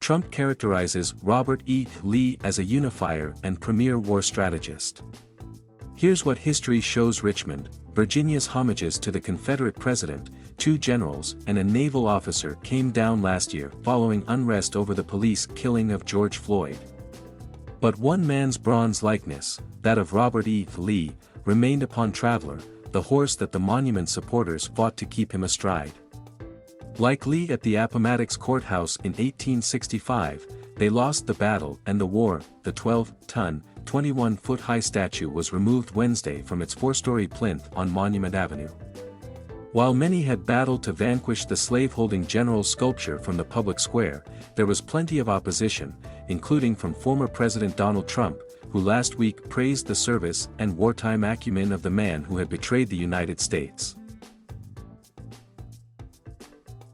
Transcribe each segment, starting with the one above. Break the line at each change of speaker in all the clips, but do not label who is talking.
Trump characterizes Robert E. Lee as a unifier and premier war strategist. Here's what history shows Richmond, Virginia's homages to the Confederate president, 2 generals and a naval officer came down last year following unrest over the police killing of George Floyd. But one man's bronze likeness, that of Robert E. Lee, remained upon Traveler, the horse that the monument supporters fought to keep him astride. Like Lee at the Appomattox Court House in 1865, they lost the battle and the war. The 12-ton, 21-foot-high statue was removed Wednesday from its 4-story plinth on Monument Avenue. While many had battled to vanquish the slaveholding general's sculpture from the public square, there was plenty of opposition, including from former President Donald Trump, who last week praised the service and wartime acumen of the man who had betrayed the United States.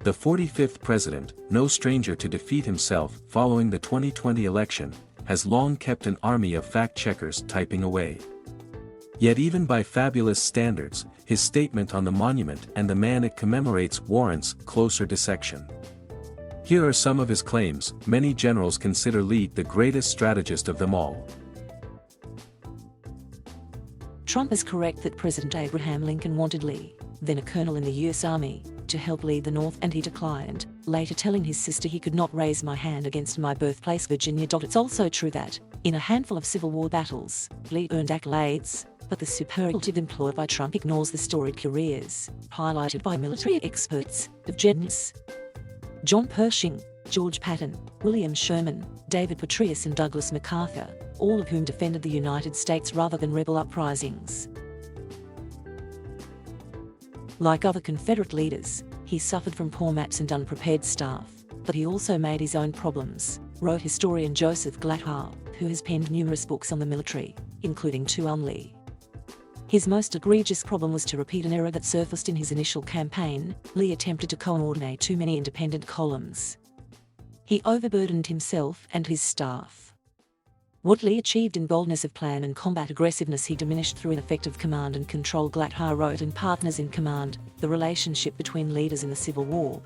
The 45th president, no stranger to defeat himself following the 2020 election, has long kept an army of fact-checkers typing away. Yet even by fabulous standards, his statement on the monument and the man it commemorates warrants closer dissection. Here are some of his claims. Many generals consider Lee the greatest strategist of them all.
Trump is correct that President Abraham Lincoln wanted Lee, then a colonel in the U.S. Army, to help lead the North, and he declined, later telling his sister he could not raise my hand against my birthplace Virginia. It's also true that, in a handful of Civil War battles, Lee earned accolades, but the superlative employed by Trump ignores the storied careers, highlighted by military experts, of generals John Pershing, George Patton, William Sherman, David Petraeus and Douglas MacArthur, all of whom defended the United States rather than rebel uprisings. Like other Confederate leaders, he suffered from poor maps and unprepared staff, but he also made his own problems, wrote historian Joseph Glatthaar, who has penned numerous books on the military, including 2 on Lee. His most egregious problem was to repeat an error that surfaced in his initial campaign. Lee attempted to coordinate too many independent columns. He overburdened himself and his staff. What Lee achieved in boldness of plan and combat aggressiveness he diminished through ineffective command and control. Glatthaar wrote in Partners in Command, the relationship between leaders in the Civil War,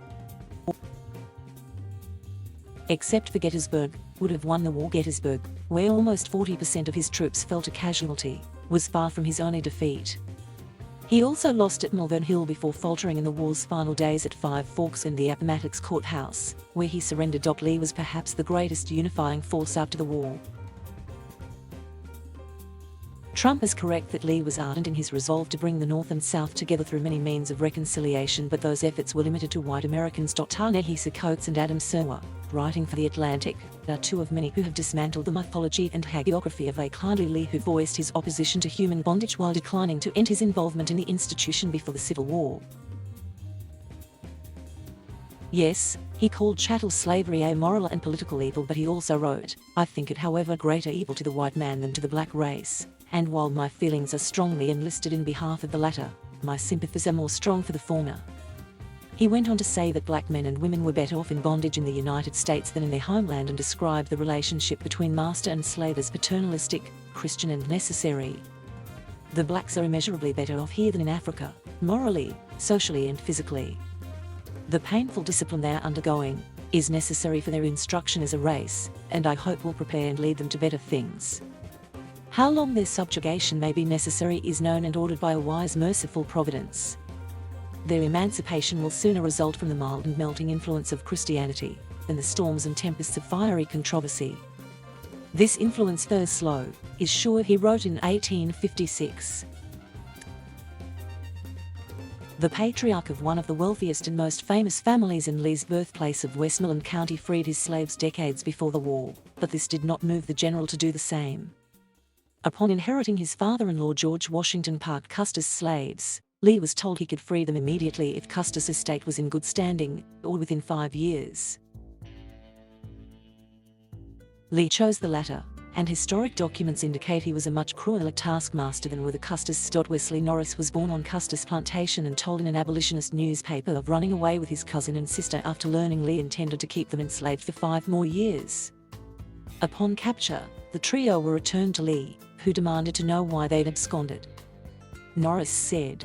except for Gettysburg, would have won the war. Gettysburg, where almost 40% of his troops fell to casualty, was far from his only defeat. He also lost at Malvern Hill before faltering in the war's final days at Five Forks and the Appomattox Court House, where he surrendered. Lee was perhaps the greatest unifying force after the war. Trump is correct that Lee was ardent in his resolve to bring the North and South together through many means of reconciliation, but those efforts were limited to white Americans. Ta-Nehisi Coates and Adam Serwer, writing for The Atlantic, are 2 of many who have dismantled the mythology and hagiography of a kindly Lee who voiced his opposition to human bondage while declining to end his involvement in the institution before the Civil War. Yes, he called chattel slavery a moral and political evil, but he also wrote, "I think it, however, greater evil to the white man than to the black race. And while my feelings are strongly enlisted in behalf of the latter, my sympathies are more strong for the former." He went on to say that black men and women were better off in bondage in the United States than in their homeland, and described the relationship between master and slave as paternalistic, Christian and necessary. The blacks are immeasurably better off here than in Africa, morally, socially and physically. The painful discipline they are undergoing is necessary for their instruction as a race, and I hope will prepare and lead them to better things. How long their subjugation may be necessary is known and ordered by a wise, merciful providence. Their emancipation will sooner result from the mild and melting influence of Christianity than the storms and tempests of fiery controversy. This influence, though slow, is sure, he wrote in 1856. The patriarch of one of the wealthiest and most famous families in Lee's birthplace of Westmoreland County freed his slaves decades before the war, but this did not move the general to do the same. Upon inheriting his father-in-law George Washington Parke Custis' slaves, Lee was told he could free them immediately if Custis' estate was in good standing, or within 5 years. Lee chose the latter, and historic documents indicate he was a much crueler taskmaster than were the Custis. Wesley Norris was born on Custis Plantation and told in an abolitionist newspaper of running away with his cousin and sister after learning Lee intended to keep them enslaved for 5 more years. Upon capture, the trio were returned to Lee, who demanded to know why they'd absconded. Norris said,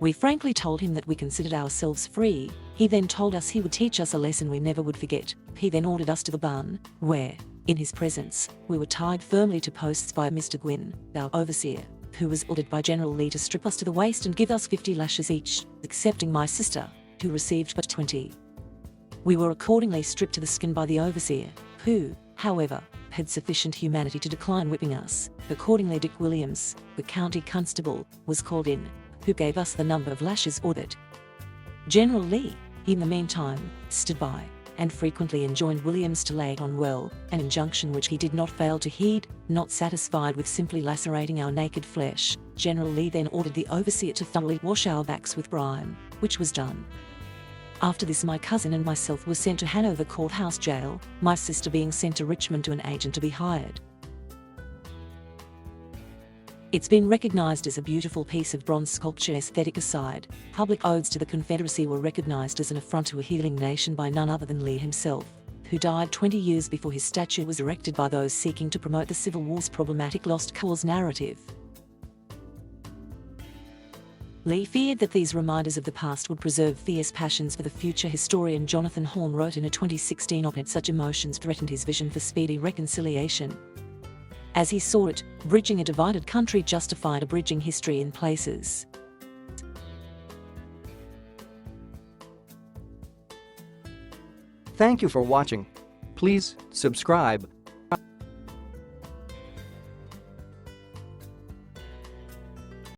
"We frankly told him that we considered ourselves free. He then told us he would teach us a lesson we never would forget. He then ordered us to the barn, where, in his presence, we were tied firmly to posts by Mr. Gwynn, our overseer, who was ordered by General Lee to strip us to the waist and give us 50 lashes each, excepting my sister, who received but 20. We were accordingly stripped to the skin by the overseer, who, however, had sufficient humanity to decline whipping us. Accordingly, Dick Williams, the county constable, was called in, who gave us the number of lashes ordered. General Lee, in the meantime, stood by, and frequently enjoined Williams to lay it on well, an injunction which he did not fail to heed. Not satisfied with simply lacerating our naked flesh, General Lee then ordered the overseer to thoroughly wash our backs with brine, which was done. After this, my cousin and myself were sent to Hanover Courthouse Jail, my sister being sent to Richmond to an agent to be hired. It's been recognized as a beautiful piece of bronze sculpture. Aesthetic aside, public odes to the Confederacy were recognized as an affront to a healing nation by none other than Lee himself, who died 20 years before his statue was erected by those seeking to promote the Civil War's problematic lost cause narrative. Lee feared that these reminders of the past would preserve fierce passions for the future. Historian Jonathan Horn wrote in a 2016 op-ed, such emotions threatened his vision for speedy reconciliation. As he saw it, bridging a divided country justified abridging history in places.
Thank you for watching. Please subscribe.